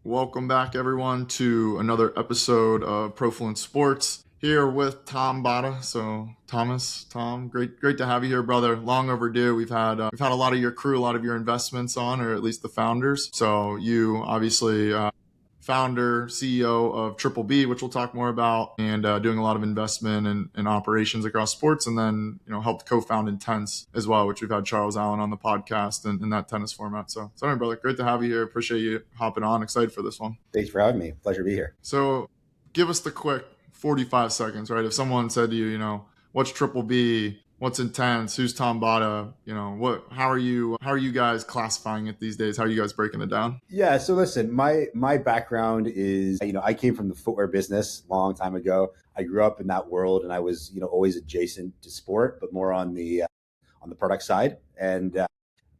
Welcome back, everyone, to another episode of Profluence Sports. Here with Tom Bata. So, Tom, great to have you here, brother. Long overdue. We've had a lot of your crew, a lot of your investments on, or at least the founders. So, you obviously founder, CEO of Triple B, which we'll talk more about, and doing a lot of investment and operations across sports, and then helped co-found INTENNSE as well, which we've had Charles Allen on the podcast and in that tennis format. So, sorry, brother, great to have you here. Appreciate you hopping on. Excited for this one. Thanks for having me. Pleasure to be here. So, give us the quick 45 seconds, right? If someone said to you, what's Triple B? What's INTENNSE? Who's Tom Bata? How are you guys classifying it these days? How are you guys breaking it down? Yeah, so listen, my background is, I came from the footwear business a long time ago. I grew up in that world and I was, always adjacent to sport, but more on the product side. And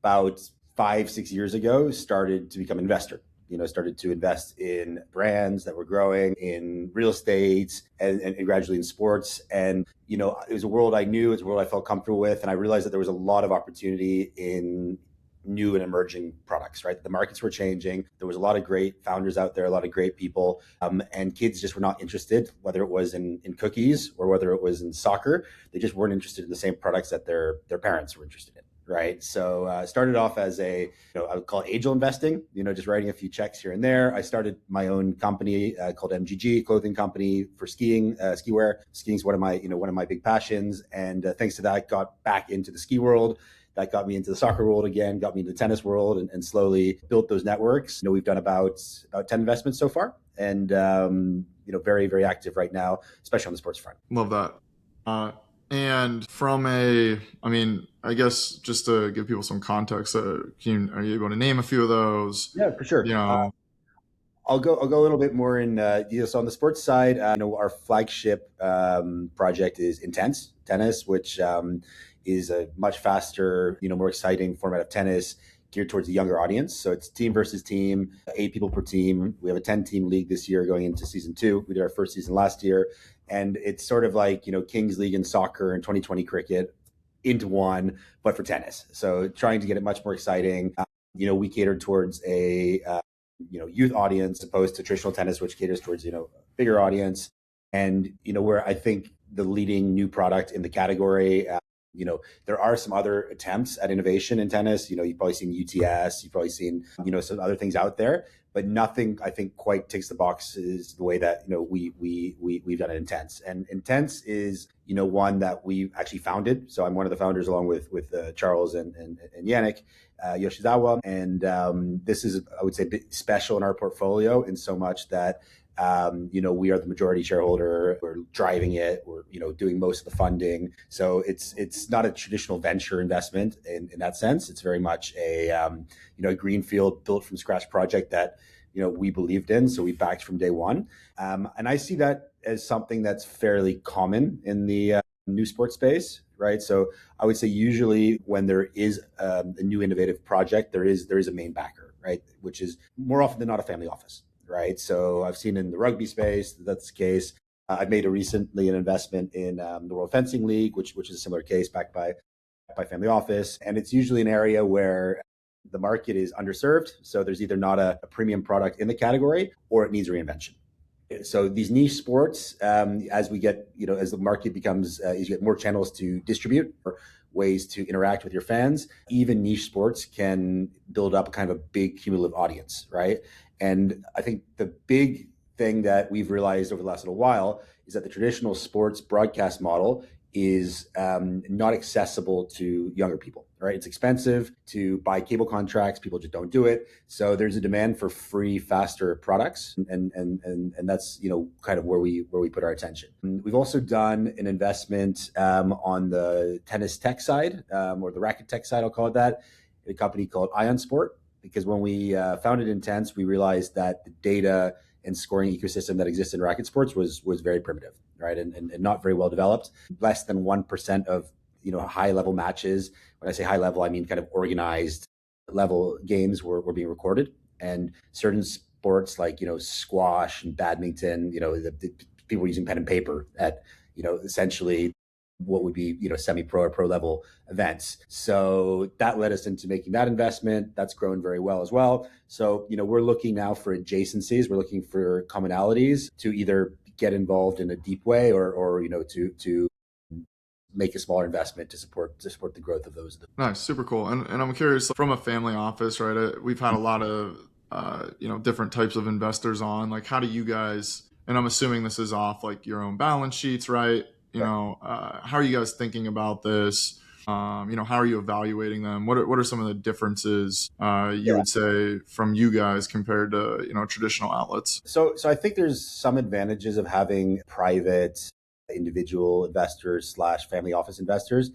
about 5, 6 years ago, started to become an investor. Started to invest in brands that were growing in real estate and gradually in sports. And, it was a world I knew, it's a world I felt comfortable with. And I realized that there was a lot of opportunity in new and emerging products, right? The markets were changing. There was a lot of great founders out there, a lot of great people, and kids just were not interested, whether it was in cookies or whether it was in soccer. They just weren't interested in the same products that their parents were interested in. Right. So started off as I would call it angel investing, just writing a few checks here and there. I started my own company called MGG, clothing company for skiing, ski wear. Skiing is one of my big passions. And thanks to that, got back into the ski world. That got me into the soccer world again, got me into the tennis world, and slowly built those networks. We've done about 10 investments so far, and very, very active right now, especially on the sports front. Love that. And I guess just to give people some context, are you able to name a few of those? Yeah, for sure. You know, I'll go a little bit more in so on the sports side. Our flagship project is INTENNSE Tennis, which is a much faster, more exciting format of tennis geared towards the younger audience. So it's team versus team, 8 people per team. We have a 10-team league this year going into season 2. We did our first season last year. And it's sort of like, Kings League in soccer and 2020 cricket into one, but for tennis. So trying to get it much more exciting. We cater towards a youth audience opposed to traditional tennis, which caters towards, bigger audience. And, where I think the leading new product in the category, there are some other attempts at innovation in tennis. You've probably seen UTS, you've probably seen, some other things out there, but nothing I think quite ticks the boxes the way that, we've done it INTENNSE. And INTENNSE is, one that we've actually founded. So I'm one of the founders along with Charles and Yannick Yoshizawa. And this is, I would say, a bit special in our portfolio in so much that we are the majority shareholder. We're driving it. We're, doing most of the funding. So it's not a traditional venture investment in that sense. It's very much a greenfield, built from scratch project that we believed in. So we backed from day one, and I see that as something that's fairly common in the new sports space. Right. So I would say usually when there is a new innovative project, there is a main backer, right, which is more often than not a family office. Right. So I've seen in the rugby space that's the case. I've made recently an investment in the World Fencing League, which is a similar case, backed by family office. And it's usually an area where the market is underserved. So there's either not a premium product in the category or it needs reinvention. So these niche sports, as we get, as the market becomes, as you get more channels to distribute or ways to interact with your fans, even niche sports can build up a kind of a big cumulative audience, right? And I think the big thing that we've realized over the last little while is that the traditional sports broadcast model is not accessible to younger people, right? It's expensive to buy cable contracts. People just don't do it. So there's a demand for free, faster products. And that's, kind of where we put our attention. We've also done an investment on the tennis tech side, or the racket tech side, I'll call it that, a company called Ion Sport. Because when we founded INTENNSE, we realized that the data and scoring ecosystem that exists in racket sports was very primitive, right, and not very well developed. Less than 1% of high level matches. When I say high level, I mean kind of organized level games were being recorded. And certain sports like squash and badminton, the people were using pen and paper at essentially what would be, semi-pro or pro level events. So that led us into making that investment. That's grown very well as well. So, we're looking now for adjacencies. We're looking for commonalities to either get involved in a deep way or to make a smaller investment to support the growth of those. Nice, super cool. And I'm curious, from a family office, right? We've had a lot of different types of investors on. Like, how do you guys? And I'm assuming this is off like your own balance sheets, right? How are you guys thinking about this? How are you evaluating them? What are some of the differences you would say from you guys compared to traditional outlets? So I think there's some advantages of having private individual investors / family office investors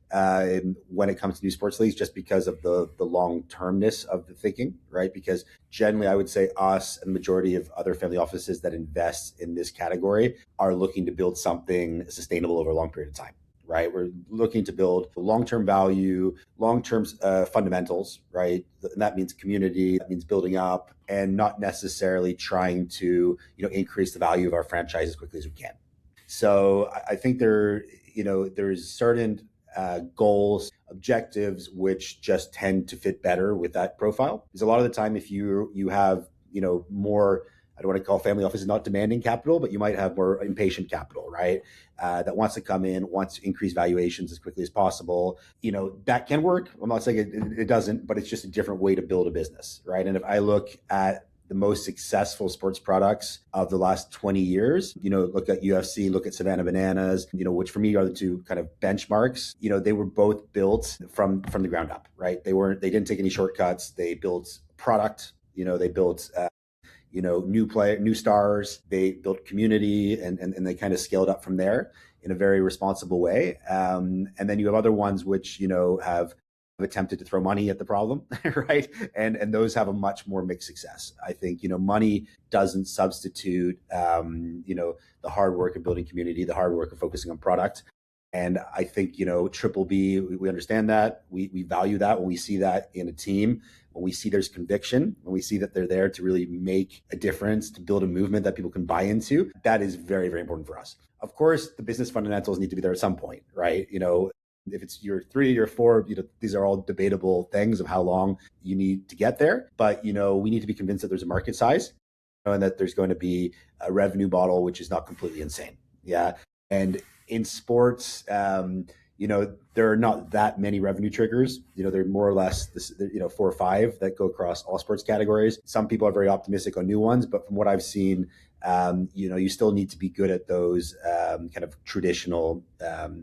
when it comes to new sports leagues, just because of the long termness of the thinking, right? Because generally, I would say us and the majority of other family offices that invest in this category are looking to build something sustainable over a long period of time. Right, we're looking to build long-term value, long-term fundamentals. Right, and that means community, that means building up, and not necessarily trying to increase the value of our franchise as quickly as we can. So I think there's certain goals, objectives, which just tend to fit better with that profile. Because a lot of the time, if you have more, I don't want to call family offices not demanding capital, but you might have more impatient capital, right? That wants to come in, wants to increase valuations as quickly as possible. That can work. I'm not saying it doesn't, but it's just a different way to build a business, right? And if I look at the most successful sports products of the last 20 years, look at UFC, look at Savannah Bananas, which for me are the two kind of benchmarks. They were both built from the ground up, right? They didn't take any shortcuts. They built product, they built new stars. They built community, and they kind of scaled up from there in a very responsible way. And then you have other ones which have attempted to throw money at the problem, right? And those have a much more mixed success. I think money doesn't substitute the hard work of building community, the hard work of focusing on product. And I think Triple B, we understand that, we value that when we see that in a team. When we see there's conviction, when we see that they're there to really make a difference, to build a movement that people can buy into, that is very, very important for us. Of course, the business fundamentals need to be there at some point, right? If it's year 3, year 4, these are all debatable things of how long you need to get there. But, we need to be convinced that there's a market size and that there's going to be a revenue model which is not completely insane. Yeah. And in sports, there are not that many revenue triggers. There are more or less 4 or 5 that go across all sports categories. Some people are very optimistic on new ones, but from what I've seen, you still need to be good at those kind of traditional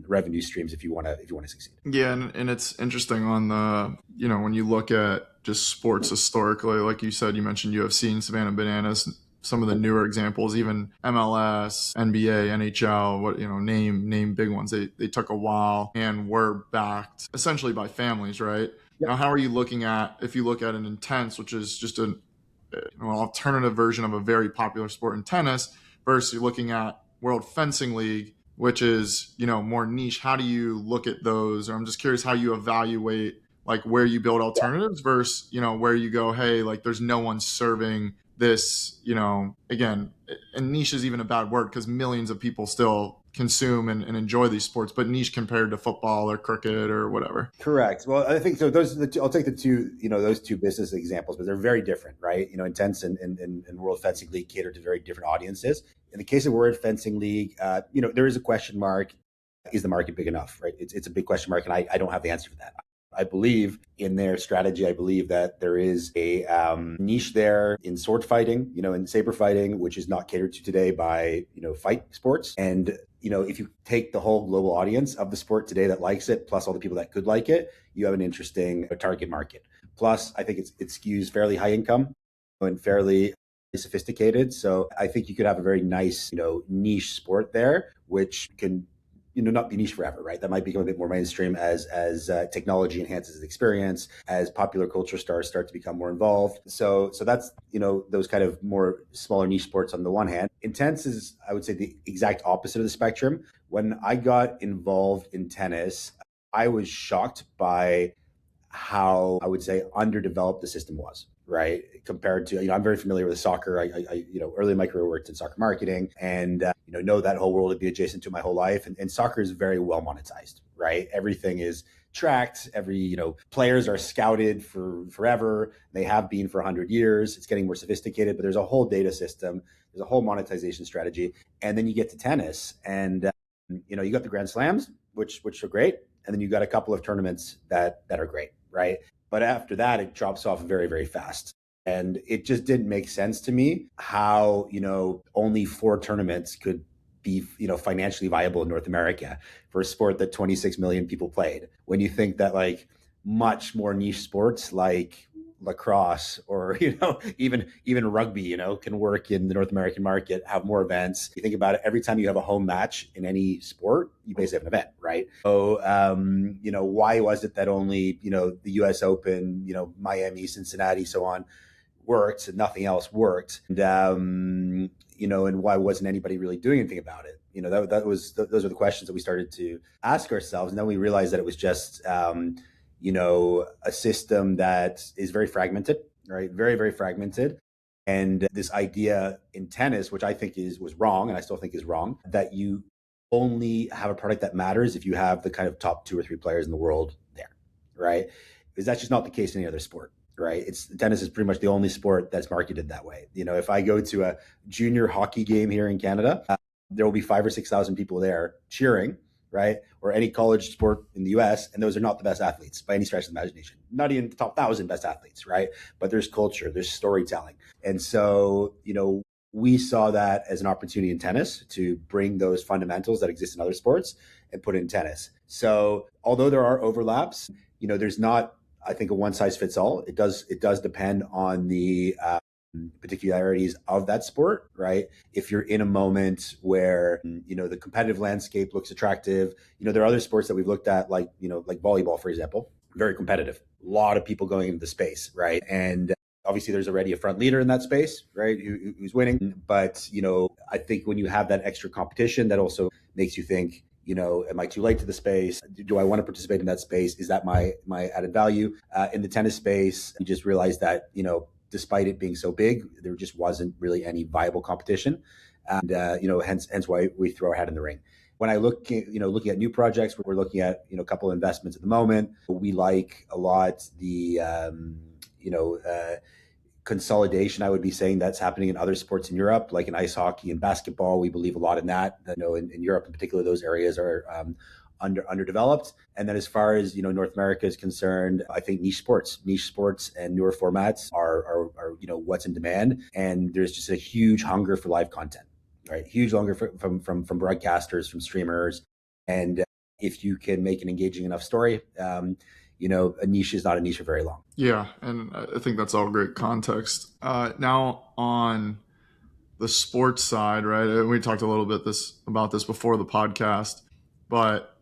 revenue streams if you want to succeed. Yeah, and it's interesting on the when you look at just sports historically, like you said, you mentioned UFC and Savannah Bananas. Some of the newer examples, even MLS, NBA, NHL, name big ones. They took a while and were backed essentially by families, right? Yep. Now, how are you looking at, if you look at an Intense, which is just an alternative version of a very popular sport in tennis, versus you're looking at World Fencing League, which is more niche. How do you look at those? Or I'm just curious how you evaluate like where you build alternatives versus where you go, hey, like there's no one serving this, again, and niche is even a bad word because millions of people still consume and enjoy these sports, but niche compared to football or cricket or whatever. Correct. Well, I think so. Those are the two, I'll take the two, those two business examples, but they're very different, right? Intense and World Fencing League cater to very different audiences. In the case of World Fencing League, there is a question mark. Is the market big enough, right? It's a big question mark, and I don't have the answer for that. I believe in their strategy. I believe that there is a niche there in sword fighting, in saber fighting, which is not catered to today by, fight sports. And, if you take the whole global audience of the sport today that likes it, plus all the people that could like it, you have an interesting target market. Plus, I think it skews fairly high income and fairly sophisticated. So I think you could have a very nice, niche sport there, which can not be niche forever, right? That might become a bit more mainstream as technology enhances the experience, as popular culture stars start to become more involved. So that's, those kind of more smaller niche sports on the one hand. Intense is, I would say, the exact opposite of the spectrum. When I got involved in tennis, I was shocked by how, I would say, underdeveloped the system was. right? Compared to, I'm very familiar with soccer. Early in my career worked in soccer marketing, and know that whole world to be adjacent to my whole life. And soccer is very well monetized, right? Everything is tracked. Players are scouted for forever. They have been for 100 years. It's getting more sophisticated, but there's a whole data system. There's a whole monetization strategy. And then you get to tennis, and you got the Grand Slams, which are great, and then you got a couple of tournaments that are great, right? But after that, it drops off very, very fast. And it just didn't make sense to me how, only 4 tournaments could be, financially viable in North America for a sport that 26 million people played. When you think that like much more niche sports like lacrosse or even rugby can work in the North American market, have more events. You think about it, every time you have a home match in any sport, you basically have an event, right? So why was it that only the US Open, Miami, Cincinnati, so on worked and nothing else worked? And and why wasn't anybody really doing anything about it? Those are the questions that we started to ask ourselves, and then we realized that it was just a system that is very fragmented, right? Very, very fragmented. And this idea in tennis, which I think was wrong, and I still think is wrong, that you only have a product that matters if you have the kind of top 2 or 3 players in the world there, right? Because that's just not the case in any other sport, right? Tennis is pretty much the only sport that's marketed that way. If I go to a junior hockey game here in Canada, there will be 5,000 or 6,000 people there cheering, right? Or any college sport in the US, and those are not the best athletes by any stretch of the imagination. Not even the top 1,000 best athletes, right? But there's culture, there's storytelling. And so, we saw that as an opportunity in tennis to bring those fundamentals that exist in other sports and put it in tennis. So although there are overlaps, there's not, I think, a one size fits all. It does depend on the particularities of that sport, right? If you're in a moment where, the competitive landscape looks attractive, there are other sports that we've looked at, like volleyball, for example, very competitive, a lot of people going into the space, right? And obviously there's already a front leader in that space, right? Who's winning. But, I think when you have that extra competition, that also makes you think, am I too late to the space? Do I want to participate in that space? Is that my added value? In the tennis space, you just realized that, despite it being so big, there just wasn't really any viable competition. And, hence why we throw our hat in the ring. When I look at, looking at new projects, we're looking at, a couple of investments at the moment. We like a lot the, consolidation, I would be saying, that's happening in other sports in Europe, like in ice hockey and basketball. We believe a lot in that. In Europe in particular, those areas are underdeveloped. And then as far as North America is concerned, I think niche sports and newer formats are what's in demand. And there's just a huge hunger for live content, right? Huge hunger from broadcasters, from streamers. And if you can make an engaging enough story, a niche is not a niche for very long. Yeah, and I think that's all great context. Now on the sports side, right? We talked a little bit about this before the podcast, but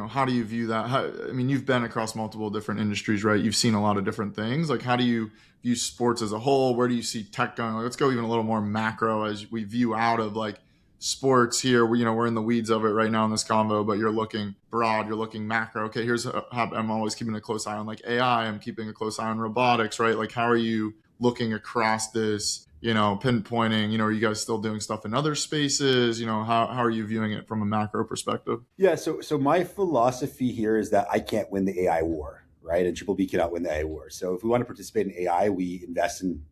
how do you view that? You've been across multiple different industries, right? You've seen a lot of different things. Like, how do you view sports as a whole? Where do you see tech going? Let's go even a little more macro as we view out of like sports here. We're in the weeds of it right now in this convo, but you're looking broad, you're looking macro. Okay, here's how I'm always keeping a close eye on like AI. I'm keeping a close eye on robotics, right? Like, how are you looking across this? Pinpointing, are you guys still doing stuff in other spaces? How are you viewing it from a macro perspective? Yeah. So my philosophy here is that I can't win the AI war, right? And Triple B cannot win the AI war. So if we want to participate in AI, we invest in,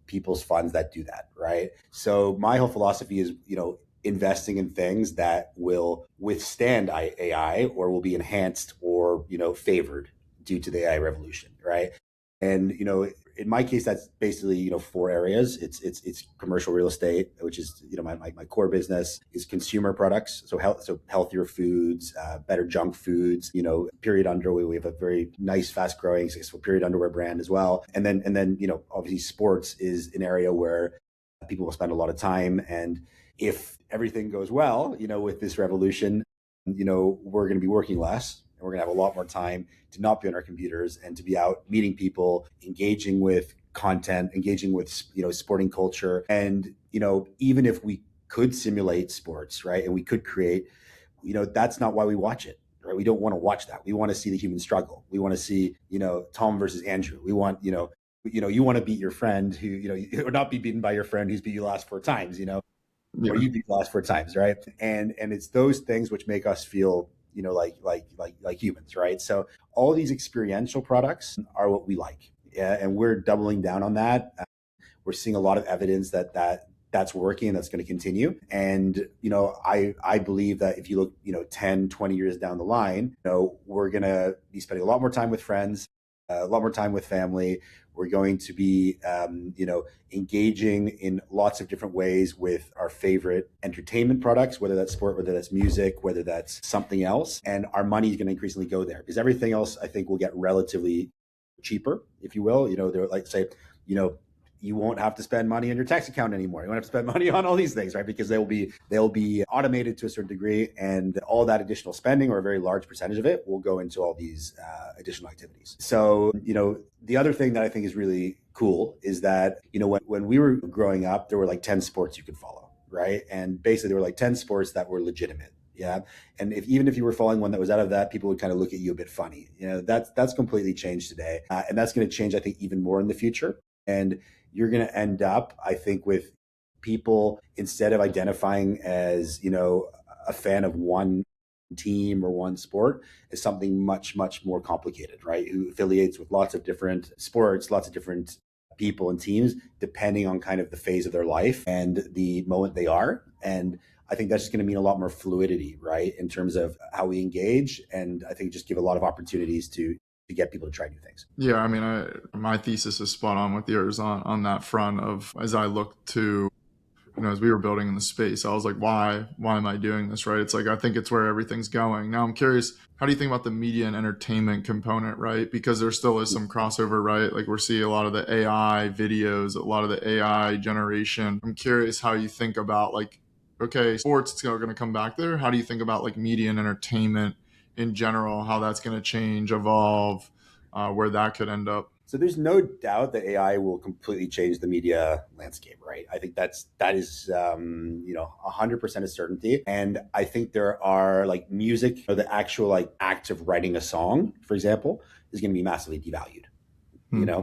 people's funds that do that, right? So my whole philosophy is, investing in things that will withstand AI or will be enhanced or, favored due to the AI revolution, right? And, in my case, that's basically, 4 areas. It's commercial real estate, which is, my core business is consumer products. So healthier foods, better junk foods, period underwear. We have a very nice, fast growing, successful period underwear brand as well. And then, obviously sports is an area where people will spend a lot of time. And if everything goes well, with this revolution, we're going to be working less. We're going to have a lot more time to not be on our computers and to be out meeting people, engaging with content, engaging with, sporting culture. And, even if we could simulate sports, right, and we could create, that's not why we watch it, right? We don't want to watch that. We want to see the human struggle. We want to see, Tom versus Andrew. We want, you want to beat your friend who, or not be beaten by your friend who's beat you the last 4 times, or Yeah. you beat the last 4 times, right? And it's those things which make us feel, like humans, right? So all these experiential products are what we like. Yeah, and we're doubling down on that. We're seeing a lot of evidence that's working and that's going to continue. And, I believe that if you look, 10, 20 years down the line, we're going to be spending a lot more time with friends, a lot more time with family. We're going to be, engaging in lots of different ways with our favorite entertainment products, whether that's sport, whether that's music, whether that's something else. And our money is going to increasingly go there because everything else, I think, will get relatively cheaper, if you will. They're like, say, you know, you won't have to spend money on your tax account anymore. You won't have to spend money on all these things, right? Because they'll be automated to a certain degree, and all that additional spending, or a very large percentage of it, will go into all these additional activities. So, the other thing that I think is really cool is that, when we were growing up, there were like 10 sports you could follow, right? And basically, there were like 10 sports that were legitimate. Yeah. And even if you were following one that was out of that, people would kind of look at you a bit funny. That's completely changed today. And that's going to change, I think, even more in the future. And you're going to end up, I think, with people, instead of identifying as, a fan of one team or one sport, as something much, much more complicated, right? Who affiliates with lots of different sports, lots of different people and teams, depending on kind of the phase of their life and the moment they are. And I think that's just going to mean a lot more fluidity, right, in terms of how we engage. And I think just give a lot of opportunities to get people to try new things. Yeah, I mean, my thesis is spot on with yours on that front of, as I look to, as we were building in the space, I was like, why am I doing this, right? It's like, I think it's where everything's going. Now I'm curious, how do you think about the media and entertainment component, right? Because there still is some crossover, right? Like we're seeing a lot of the AI videos, a lot of the AI generation. I'm curious how you think about, like, okay, sports, it's going to come back there. How do you think about like media and entertainment in general, how that's going to change, evolve, where that could end up? So there's no doubt that AI will completely change the media landscape, right? I think that is 100% a certainty. And I think there are, like, music, or the actual, like, act of writing a song, for example, is going to be massively devalued.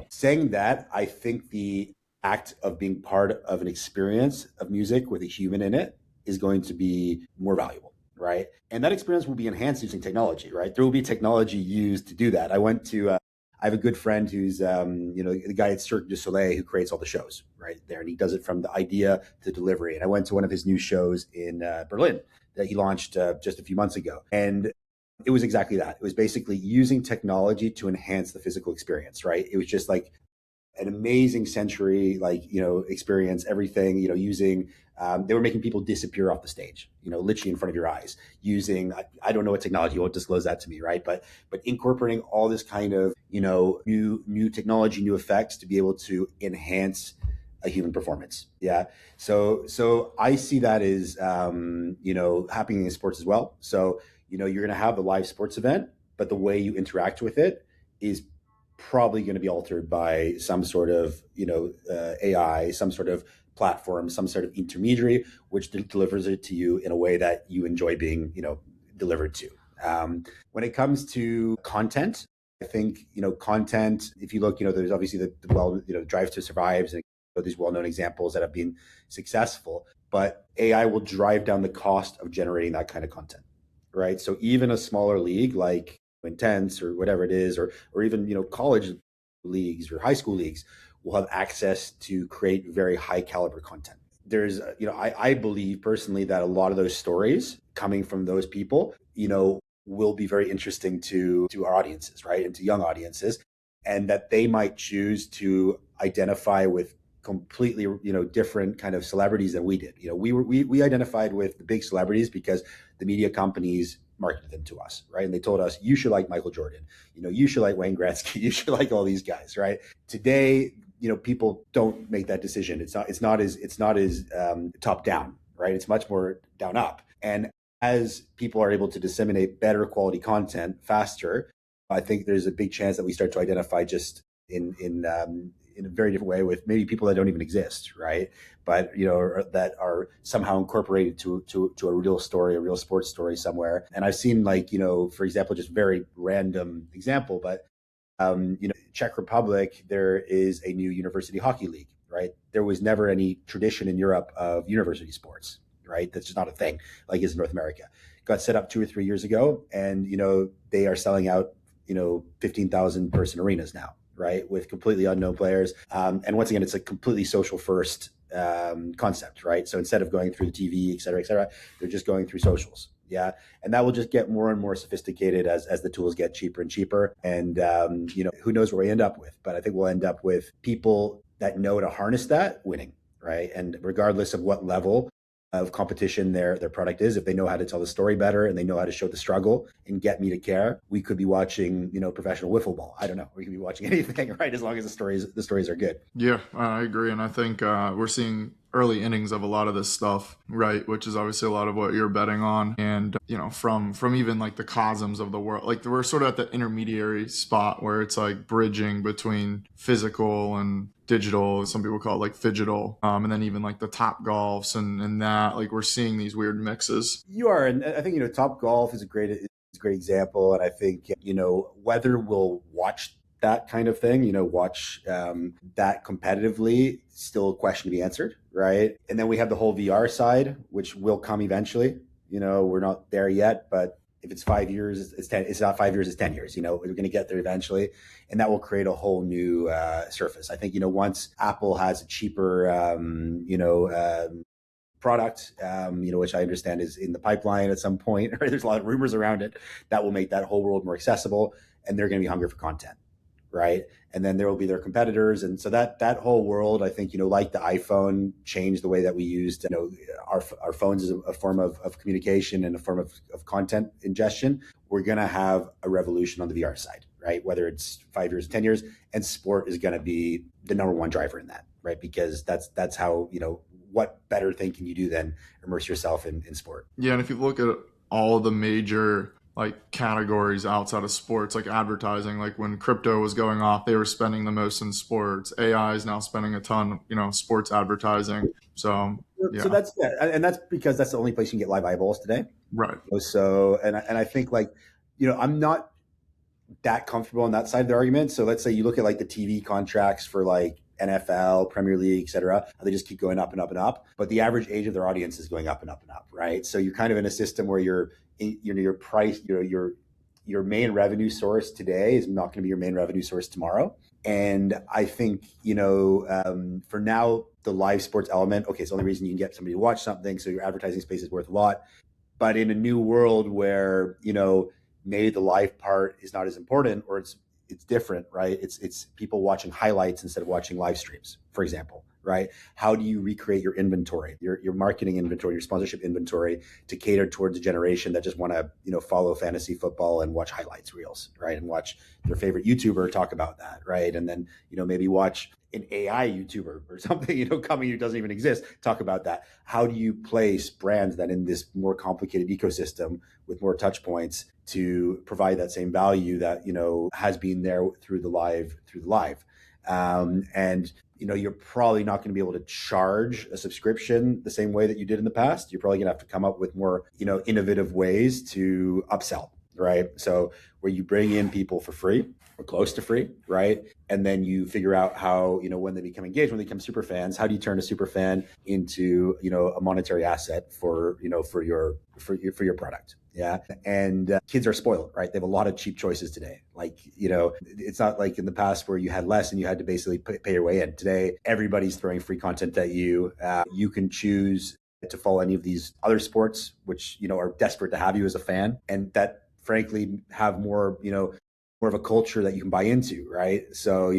Saying that, I think the act of being part of an experience of music with a human in it is going to be more valuable, right? And that experience will be enhanced using technology, right? There will be technology used to do that. I have a good friend who's, the guy at Cirque du Soleil who creates all the shows right there. And he does it from the idea to delivery. And I went to one of his new shows in Berlin that he launched just a few months ago. And it was exactly that. It was basically using technology to enhance the physical experience, right? It was just like an amazing sensory, experience, everything, using, they were making people disappear off the stage, literally in front of your eyes, using, I don't know what technology, you won't disclose that to me, right? But incorporating all this kind of, new technology, new effects to be able to enhance a human performance. Yeah. So I see that as, happening in sports as well. So, you're going to have the live sports event, but the way you interact with it is probably going to be altered by some sort of, AI, some sort of platform, some sort of intermediary, which delivers it to you in a way that you enjoy being, delivered to. When it comes to content, I think, content, if you look, there's obviously the Drive to Survives and these well-known examples that have been successful, but AI will drive down the cost of generating that kind of content, right? So even a smaller league like INTENNSE or whatever it is, or even, college leagues or high school leagues will have access to create very high caliber content. There's, I believe personally that a lot of those stories coming from those people, will be very interesting to our audiences, right? And to young audiences, and that they might choose to identify with completely, different kind of celebrities than we did. We identified with the big celebrities because the media companies marketed them to us, right? And they told us, you should like Michael Jordan, you should like Wayne Gretzky, you should like all these guys, right? Today, people don't make that decision. It's not as top down, right? It's much more down up. And as people are able to disseminate better quality content faster, I think there's a big chance that we start to identify just in a very different way with maybe people that don't even exist, right? But that are somehow incorporated to a real story, a real sports story somewhere. And I've seen, for example, just very random example, but Czech Republic, there is a new university hockey league, right? There was never any tradition in Europe of university sports, right? That's just not a thing like is in North America. Got set up 2 or 3 years ago, and they are selling out 15,000 person arenas now, right, with completely unknown players. And once again, it's a completely social first concept, right? So instead of going through the TV, et cetera, they're just going through socials. Yeah. And that will just get more and more sophisticated as the tools get cheaper and cheaper. And, who knows where we end up with, but I think we'll end up with people that know to harness that winning, right? And regardless of what level of competition their product is, if they know how to tell the story better and they know how to show the struggle and get me to care, we could be watching professional wiffle ball. I don't know, we could be watching anything, right, as long as the stories are good. Yeah, I agree, and I think we're seeing early innings of a lot of this stuff, right, which is obviously a lot of what you're betting on. And from even like the cosms of the world, like we're sort of at the intermediary spot where it's like bridging between physical and digital. Some people call it like phygital, and then even like the top golfs and that, like we're seeing these weird mixes. You are, and I think Top Golf is a great example. And I think whether we'll watch that kind of thing, watch that competitively, still a question to be answered, right? And then we have the whole VR side, which will come eventually. We're not there yet, but if it's 5 years, it's 10. It's not 5 years, it's 10 years. We're going to get there eventually, and that will create a whole new surface. I think once Apple has a cheaper, product, which I understand is in the pipeline at some point. Right? There's a lot of rumors around it that will make that whole world more accessible, and they're going to be hungry for content, right? And then there will be their competitors, and so that whole world, I think, like the iPhone changed the way that we used, our phones as a form of communication and a form of content ingestion. We're going to have a revolution on the VR side, right? Whether it's 5 years, 10 years, and sport is going to be the number one driver in that, right? Because that's how what better thing can you do than immerse yourself in sport? Yeah, and if you look at all the major like categories outside of sports, like advertising, like when crypto was going off, they were spending the most in sports. AI is now spending a ton, sports advertising. So yeah. So and that's because that's the only place you can get live eyeballs today. Right. So and I think I'm not that comfortable on that side of the argument. So let's say you look at like the TV contracts for like NFL, Premier League, et cetera, they just keep going up and up and up. But the average age of their audience is going up and up and up, right? So you're kind of in a system where your price, your main revenue source today is not going to be your main revenue source tomorrow. And I think, for now, the live sports element, okay, it's the only reason you can get somebody to watch something. So your advertising space is worth a lot. But in a new world where, maybe the live part is not as important, or it's different, right? It's people watching highlights instead of watching live streams, for example, right? How do you recreate your inventory, your marketing inventory, your sponsorship inventory to cater towards a generation that just want to, follow fantasy football and watch highlights reels, right? And watch their favorite YouTuber talk about that, right? And then, maybe watch an AI YouTuber or something, coming who doesn't even exist, talk about that. How do you place brands that in this more complicated ecosystem with more touch points to provide that same value that, has been there through the live? And, you're probably not going to be able to charge a subscription the same way that you did in the past. You're probably going to have to come up with more, innovative ways to upsell, right? So where you bring in people for free or close to free, right? And then you figure out how, when they become engaged, when they become super fans, how do you turn a super fan into, a monetary asset for your product? Yeah. And kids are spoiled, right? They have a lot of cheap choices today. Like, it's not like in the past where you had less and you had to basically pay your way in. Today, everybody's throwing free content at you. You can choose to follow any of these other sports, which, are desperate to have you as a fan, and that frankly have more, more of a culture that you can buy into, right? So,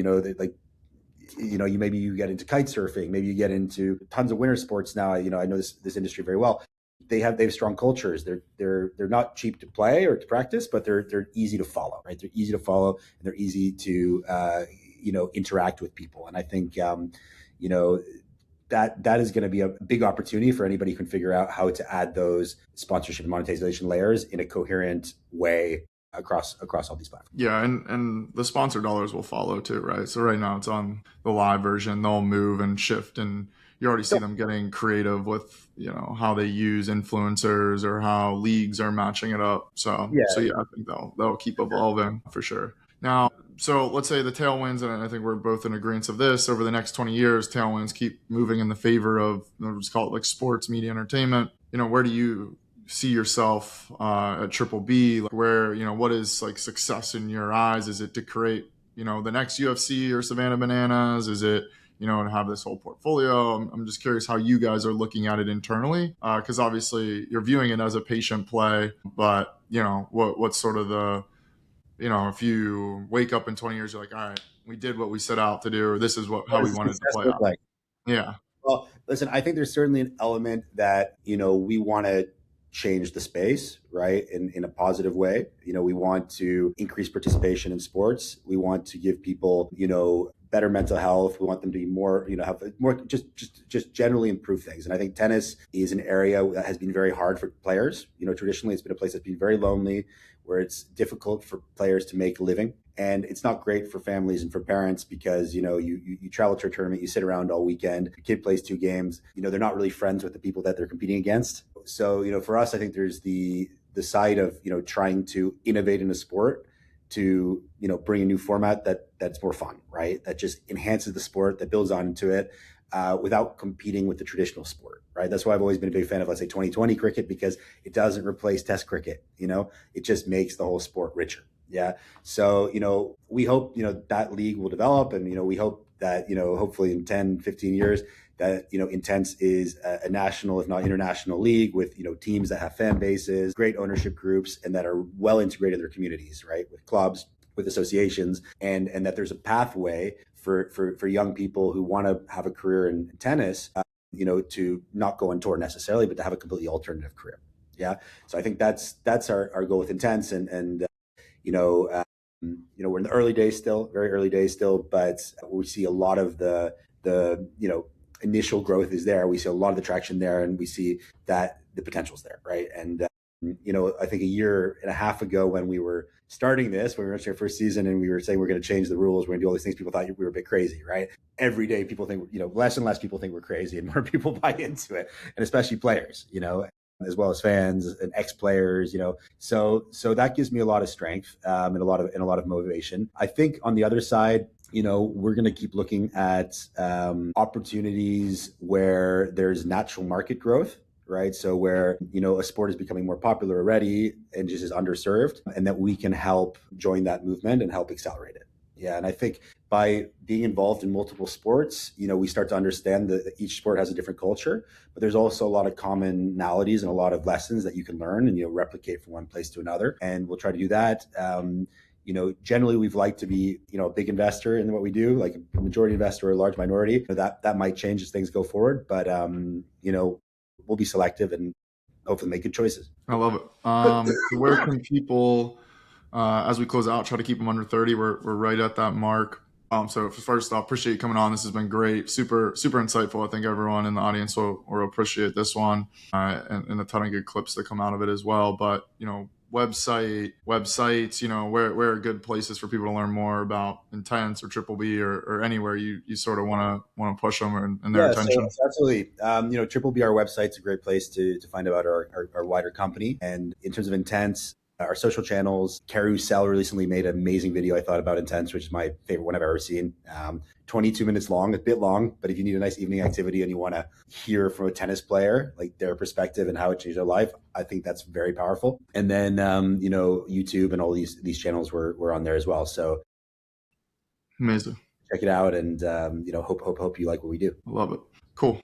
maybe you get into kite surfing, maybe you get into tons of winter sports now. I know this industry very well. They have strong cultures. They're not cheap to play or to practice, but they're easy to follow, right? They're easy to follow and they're easy to interact with people. And I think that is going to be a big opportunity for anybody who can figure out how to add those sponsorship and monetization layers in a coherent way across all these platforms. Yeah, and the sponsor dollars will follow too, right? So right now it's on the live version. They'll move and shift, and you already see them getting creative with how they use influencers or how leagues are matching it up. So yeah, I think they'll keep evolving for sure. Now, So let's say the tailwinds, and I think we're both in agreement of this, over the next 20 years, tailwinds keep moving in the favor of, let's call it like sports, media, entertainment. Where do you see yourself at Triple B? Like where, what is like success in your eyes? Is it to create, the next UFC or Savannah Bananas? Is it, to have this whole portfolio? I'm just curious how you guys are looking at it internally, because obviously you're viewing it as a patient play, but what's sort of the, if you wake up in 20 years, you're like, all right, we did what we set out to do, or this is how What we does wanted to success play look out. like? Yeah. Well, listen, I think there's certainly an element that, we want to change the space, right? In a positive way. We want to increase participation in sports. We want to give people, better mental health. We want them to be more, have more, just generally improve things. And I think tennis is an area that has been very hard for players. Traditionally it's been a place that's been very lonely, where it's difficult for players to make a living. And it's not great for families and for parents because, you travel to a tournament, you sit around all weekend, your kid plays 2 games, they're not really friends with the people that they're competing against. So, for us, I think there's the side of, trying to innovate in a sport to, bring a new format that's more fun, right? That just enhances the sport, that builds onto it without competing with the traditional sport, right? That's why I've always been a big fan of, let's say, 2020 cricket, because it doesn't replace Test cricket, it just makes the whole sport richer. Yeah. So, we hope, that league will develop, and, we hope that, hopefully in 10, 15 years that, Intense is a national, if not international league with, teams that have fan bases, great ownership groups, and that are well integrated in their communities, right? With clubs, with associations, and that there's a pathway for young people who want to have a career in tennis, to not go on tour necessarily, but to have a completely alternative career. Yeah. So I think that's our goal with Intense, and we're in the early days still, very early days still, but we see a lot of the initial growth is there. We see a lot of the traction there, and we see that the potential's there, right? And I think a year and a half ago when we were starting this, when we were in our first season and we were saying we're going to change the rules, we're going to do all these things, people thought we were a bit crazy, right? Every day people think, less and less people think we're crazy, and more people buy into it, and especially players, as well as fans and ex-players, so that gives me a lot of strength, and a lot of motivation. I think on the other side, we're going to keep looking at opportunities where there's natural market growth, right? So where, a sport is becoming more popular already and just is underserved, and that we can help join that movement and help accelerate it. Yeah. And I think by being involved in multiple sports, we start to understand that each sport has a different culture, but there's also a lot of commonalities and a lot of lessons that you can learn and, replicate from one place to another. And we'll try to do that. Generally we've liked to be, a big investor in what we do, like a majority investor or a large minority. That might change as things go forward, but, we'll be selective and hopefully make good choices. I love it. So where can people, as we close out, try to keep them under 30? We're right at that mark. So first off, appreciate you coming on. This has been great. Super insightful. I think everyone in the audience will appreciate this one, and a ton of good clips that come out of it as well. But, websites, where are good places for people to learn more about Intense or Triple B, or anywhere you sort of want to push them and their attention? So absolutely. Triple B, our website's a great place to find out our wider company. And in terms of Intense, our social channels, Carousel recently made an amazing video, I thought, about Intense, which is my favorite one I've ever seen. 22 minutes long, a bit long, but if you need a nice evening activity and you want to hear from a tennis player, like their perspective and how it changed their life, I think that's very powerful. And then, YouTube and all these channels were on there as well. So amazing. Check it out, and, hope you like what we do. I love it. Cool.